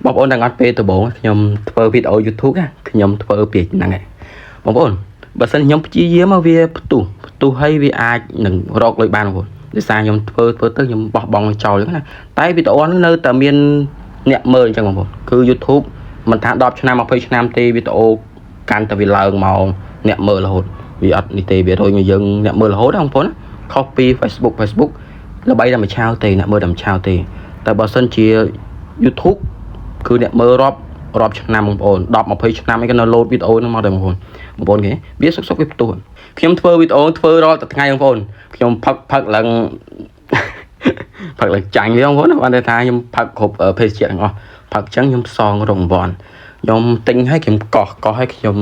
បងប្អូនđangអត់ពេលដំបូងខ្ញុំធ្វើវីដេអូ YouTube ខ្ញុំធ្វើពីហ្នឹងឯងបងប្អូនបើសិនខ្ញុំព្យាយាមមកវាផ្ទុះឲ្យវាអាចនឹងរកលុយបានបងប្អូនដោយសារខ្ញុំធ្វើទៅខ្ញុំបោះបង់ចោលហ្នឹងណាតែវីដេអូហ្នឹងនៅតែមានអ្នកមើលអញ្ចឹងបងប្អូនគឺ YouTube មិនថា10ឆ្នាំ20ឆ្នាំទេវីដេអូកាន់តែវាឡើងមកអ្នកមើលរហូតវាអត់នេះទេវារុញឲ្យយើងអ្នកមើលរហូតបងប្អូនខុសពី Facebook ល្បីតែមួយឆាវទេអ្នកមើលតែមួយឆាវទេតែបើសិនជា YouTube គឺអ្នកមើលរាប់ឆ្នាំបងប្អូន10 20ឆ្នាំអីក៏នៅលោតវីដេអូហ្នឹងមកដែរបងប្អូនគេវាសុកវាផ្ទុះខ្ញុំធ្វើវីដេអូធ្វើរាល់តែថ្ងៃបងប្អូនខ្ញុំផឹកឡើងចាញ់វាបងប្អូនបានតែថាខ្ញុំផឹកគ្រប់ភេសជ្ជៈទាំងអស់ផឹកចឹងខ្ញុំសងរង្វាន់ខ្ញុំទិញឲ្យខ្ញុំកោសឲ្យខ្ញុំ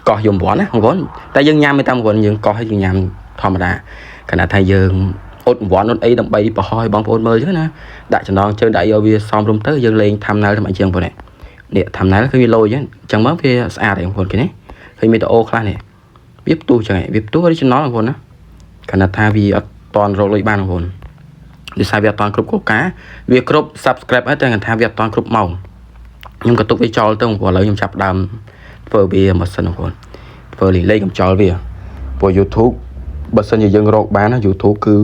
កោសយំរង្វាន់ណាបងប្អូនតែយើងញ៉ាំតាមរង្វាន់យើងកោសឲ្យយើងញ៉ាំធម្មតាខណៈថាយើងអត់រង្វាន់អត់អីដើម្បីបោះឲ្យបងប្អូនមើលចឹងណាដាក់ចំណងជើងដាក់យកវាសមរម្យទៅយើងលេងថាំណែលតែអញ្ចឹងបងប្អូននេះថាំណែលគឺវាលយអញ្ចឹងមកវាស្អាតឯងបងប្អូនគេនេះឃើញវីដេអូខ្លះនេះវាផ្ទុះចឹងឯងវាផ្ទុះ original បងប្អូនណាខណៈថាវាអត់តន់រកលុយបានបងប្អូនដោយសារវាអត់តន់គ្រប់គោលការណ៍វាគ្រប់ subscribe ហើយតែគាត់ថាវាអត់តន់គ្រប់ម៉ោងខ្ញុំក៏ទុកវាចោលទៅបងប្អូនឥឡូវខ្ញុំចាប់ដើមធ្វើវាមកសិនបងប្អូនធ្វើលេងកំចោលវាព្រោះ YouTube បើសិនជាយើងរកបានណា YouTube គឺ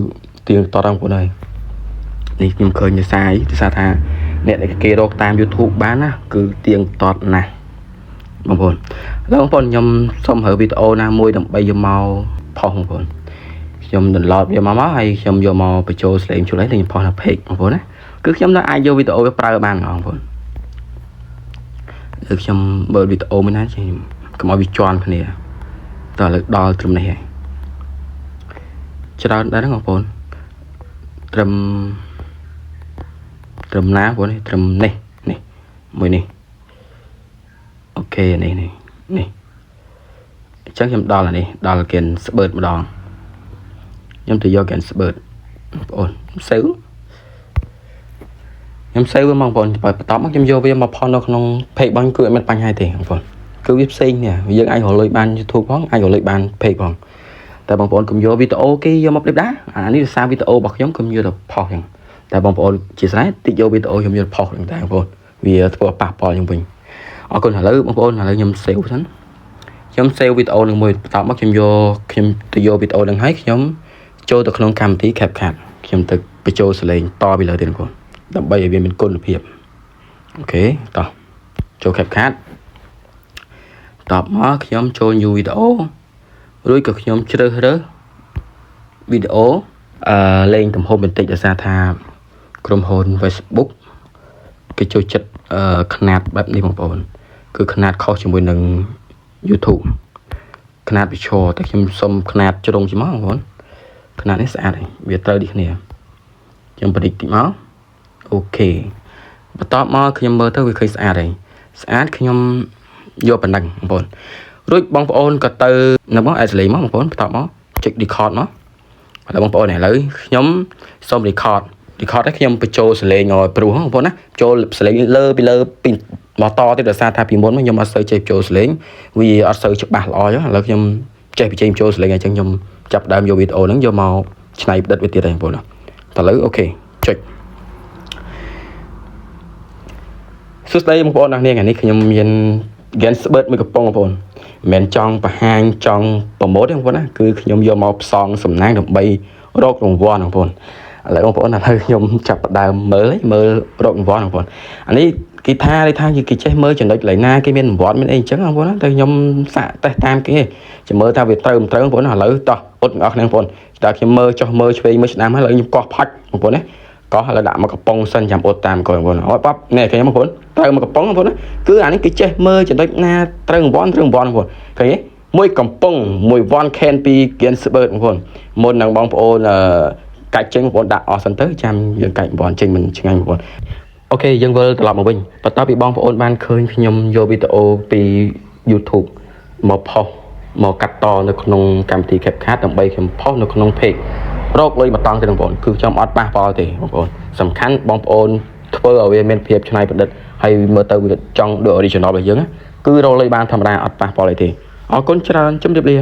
ទៀងតតបងប្អូនហើយនេះខ្ញុំឃើញភាសាថាអ្នកដែលគេរកតាម YouTube បានណាគឺទៀងតតណាស់បងប្អូនឥឡូវបងប្អូនខ្ញុំសុំរើវីដេអូណាមួយដើម្បីយកមកផុសបងប្អូនខ្ញុំ download វាមកហើយខ្ញុំយកមកបញ្ចូលស្លេងជួយឲ្យខ្ញុំផុសនៅ page បងប្អូនណាគឺខ្ញុំនៅអាចយកវីដេអូវាប្រើបានបងប្អូនគឺខ្ញុំមើលវីដេអូមួយណាខ្ញុំកុំឲ្យវាជន់គ្នាតើលើដល់ត្រឹមនេះហើយច្រើនដែរបងប្អូនត្រឹមណាបងប្អូនត្រឹមនេះមួយនេះអូខេនេះអញ្ចឹងខ្ញុំដល់អានេះដល់គិនស្បឺតម្ដងខ្ញុំទៅយកគិនស្បឺតបងប្អូនខ្ញុំសេវវាបងប្អូនបន្ទាប់មកខ្ញុំយកវាមកផុសនៅក្នុង page បងគឺអត់មានបញ្ហាទេបងប្អូនគឺវាផ្សេងនេះយើងអាចរកលុយបាន YouTube ផងអាចរកលុយបាន page ផងតែបងប្អូនកុំយកវីដេអូគេយកមកប្រៀបដែរអានេះសារវីដេអូរបស់ខ្ញុំខ្ញុំយកទៅផុសចឹងតែបងប្អូនជាស្រ័យតិចយកវីដេអូខ្ញុំយកផុសចឹងតែបងប្អូនវាធ្វើប៉ះពាល់ខ្ញុំវិញអរគុណឥឡូវបងប្អូនឥឡូវខ្ញុំសេវសិនខ្ញុំសេវវីដេអូនឹងមួយបន្ទាប់មកខ្ញុំទៅយកវីដេអូនឹងឲ្យខ្ញុំចូលទៅក្នុងកម្មវិធី CapCut ខ្ញុំទៅបញ្ចូលសលេងតពីលើទៀតបងប្អូនដើម្បីឲ្យវាមានគុណភាពអូខេតោះចូល CapCut តបមកខ្ញុំចូល new video រួចក៏ខ្ញុំជ្រើសរើសវីដេអូលេងទំហំបន្តិចដោយសារថាក្រុមហ៊ុន Facebook គេចូលចិត្តຂະຫນាតបែបនេះបងប្អូនគឺຂະຫນាតខុសជាមួយនឹង YouTube ຂະຫນាតវាឈរតែខ្ញុំសុំຂະຫນាតជ្រុងជាមកបងប្អូនຂະຫນាតនេះស្អាតហើយវាត្រូវដូចគ្នាខ្ញុំបរិចតិចមកអូខេបន្ទាប់មកខ្ញុំមើលទៅវាឃើញស្អាតហើយស្អាតខ្ញុំយកប៉ុណ្ណឹងបងប្អូនរួចបងប្អូនក៏ទៅនៅមកអាចលេងមកបងប្អូនបន្ទាប់មកចុច record មកឥឡូវបងប្អូនឥឡូវខ្ញុំសូម record ឲ្យខ្ញុំបញ្ចូលសលេងឲ្យព្រោះបងប្អូនណាចូលសលេងលើពីមកតទៀតដោយសារថាពីមុនមកខ្ញុំអត់សូវចេះបញ្ចូលសលេងវាអត់សូវច្បាស់ល្អចឹងឥឡូវខ្ញុំចេះបញ្ចូលសលេងអញ្ចឹងខ្ញុំចាប់ដើមយកវីដេអូហ្នឹងយកមកច្នៃប្រឌិតវាទៀតហើយបងប្អូនតឥឡូវអូខេចុចសួស្តីបងប្អូនអរគ្នាថ្ងៃនេះខ្ញុំមាន Gensbert មួយកំប៉ុងបងប្អូនមិនមែនចង់បង្ហាញចង់ប្រម៉ូទទេបងប្អូនណាគឺខ្ញុំយកមកផ្សងសំណាងដើម្បីរករង្វាន់បងប្អូនឥឡូវបងប្អូនឥឡូវខ្ញុំចាប់ផ្ដើមមើលរករង្វាន់បងប្អូនអានេះគេថាគេចេះមើលចំណុចកន្លែងណាគេមានរង្វាន់មានអីអញ្ចឹងបងប្អូនណាតែខ្ញុំសាកតេស្តតាមគេចាំមើលថាវាត្រូវមិនត្រូវបងប្អូនឥឡូវតោះអត់ទាំងអស់គ្នាបងប្អូនតើខ្ញុំមើលចុះមើលឆ្វេងមើលស្ដាំហើយឥឡូវខ្ញុំកោះផាច់បងប្អូនណាកោះឥឡូវដាក់មកកំប៉ុងសិនចាំអត់តាមគាត់បងប្អូនអត់ប៉ាប់នេះឃើញបងប្អូនត្រូវមកកំប៉ុងបងប្អូនណាគឺអានេះគេចេះមើលចំណុចណាត្រូវរង្វាន់បងប្អូនឃើញទេមួយកំប៉ុងមួយវ៉ាន់ខេនពី Gensbert បងប្អូនមុននឹងបងប្អូនកាច់ចេញបងប្អូនដាក់អស់សិនទៅចាំយើងកាច់បងប្អូនចេញមិនឆ្ងាញ់បងប្អូនអូខេយើងវិលត្រឡប់មកវិញបន្ទាប់ពីបងប្អូនបានឃើញខ្ញុំយកវីដេអូពី YouTube មកផុសមកកាត់តនៅក្នុងកម្មវិធី CapCut ដើម្បីខ្ញុំផុសនៅក្នុង page រកលុយមកតង់ទេបងប្អូនគឺខ្ញុំអត់ប៉ះពាល់ទេបងប្អូនសំខាន់បងប្អូនធ្វើឲ្យវាមានភាពច្នៃប្រឌិតហើយមើលទៅវាចង់ដូច original របស់យើងគឺរកលុយបានធម្មតាអត់ប៉ះពាល់អីទេអរគុណច្រើនជម្រាបលា